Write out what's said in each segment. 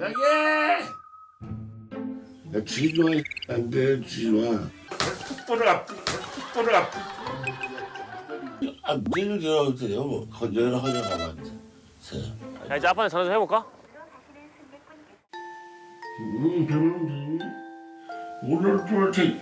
여기! 나 쥐 좋아해. 안 돼, 쥐 좋아. 툭보를 앞. 안 되는 줄 알았어요. 뭐, 건전을 하려 가면 야, 이제 아빠한테 전화 좀 해볼까? 오늘 도대체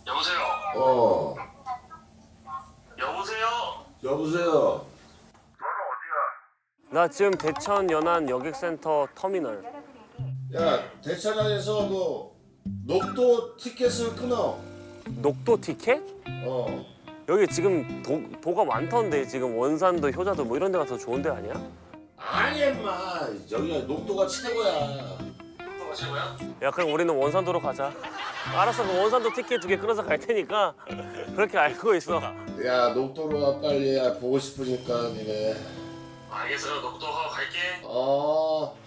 여보세요? 여보세요? 여보세요. 나 지금 대천 연안 여객센터 터미널. 야, 대차장에서 녹도 티켓을 끊어. 녹도 티켓? 어. 여기 지금 도가 많던데 지금 원산도 효자도 뭐 이런 데가 더 좋은 데 아니야? 아니, 임마. 여기가 녹도가 최고야. 녹도가 최고야? 야, 그럼 우리는 원산도로 가자. 알았어, 그럼 원산도 티켓 2개 끊어서 갈 테니까 그렇게 알고 있어. 야, 녹도로 와 빨리. 야, 보고 싶으니까 니네. 알겠어. 녹도 갈게. 어.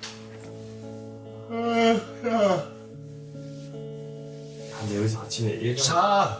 야. 근데 여기서 아침에 일 자.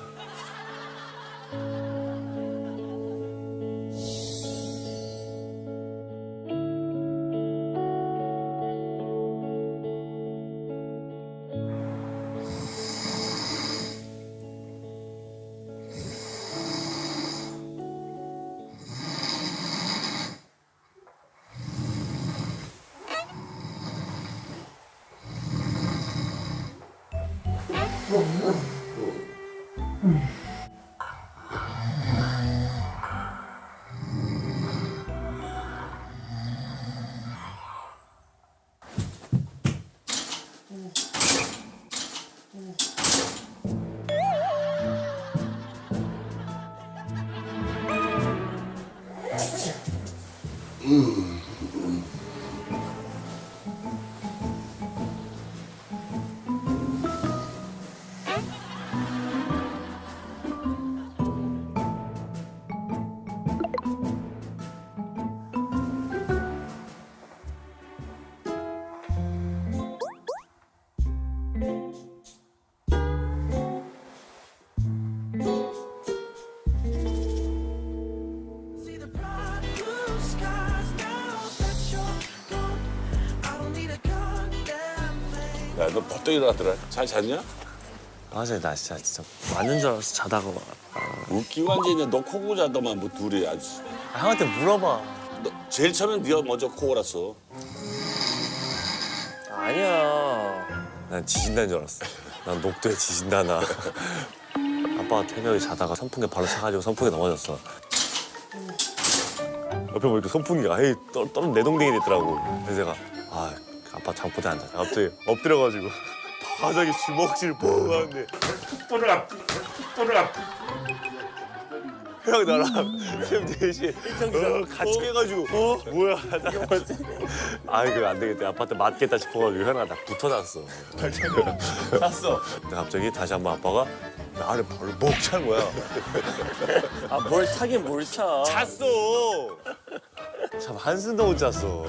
See the bright blue skies now that you're gone. I don't need a goddamn thing. 야, 너 벌떡 일어났더라. 잘 잤냐? 맞아, 나 진짜 맞는 줄 알았어, 자다가. 웃기고 앉아있네. 너 코고 자더만 뭐 둘이 아주. 형한테 물어봐. 너 제일 처음엔 네가 먼저 코 골았어. 아니야. 난 지진다는 줄 알았어. 난 녹도에 지진다나. 아빠가 태명이 자다가 선풍기 발로 차가지고 선풍기 넘어졌어. 옆에 보니까 선풍기가 에이 떨어진 내동댕이 됐더라고. 그래서 제가 아 아빠 잠꼬대 앉아. 갑자기 엎드려가지고 바닥에 주먹질 뻥 하는데 툭보를 앞. 형 나랑 쌤 넷이 같이 깨가지고 뭐야 하다가 아 이거 안 되겠다 아빠한테 맞겠다 싶어가지고 형아 나 붙어놨어 찼어 근데 갑자기 다시 한번 아빠가 나를 발로 목 찬 거야 아, 뭘 차긴 뭘 차. 찼어 참 한숨도 못 잤어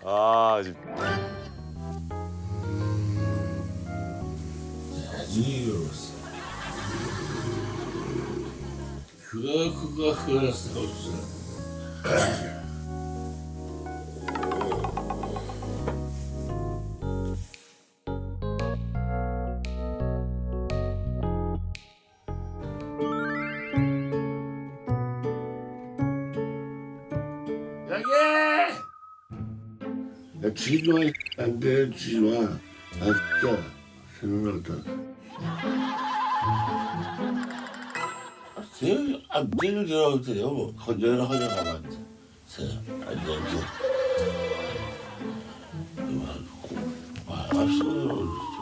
아 지금 지루했어. 그거 그럴 수 없어. 여기! 나 쥐 좋아해. 안 돼, 쥐 좋아. 아, 진짜. 생각났다. 안 되는 줄 알았어요. 뭐, 건전을 하려 가면 안 되지. 알았어.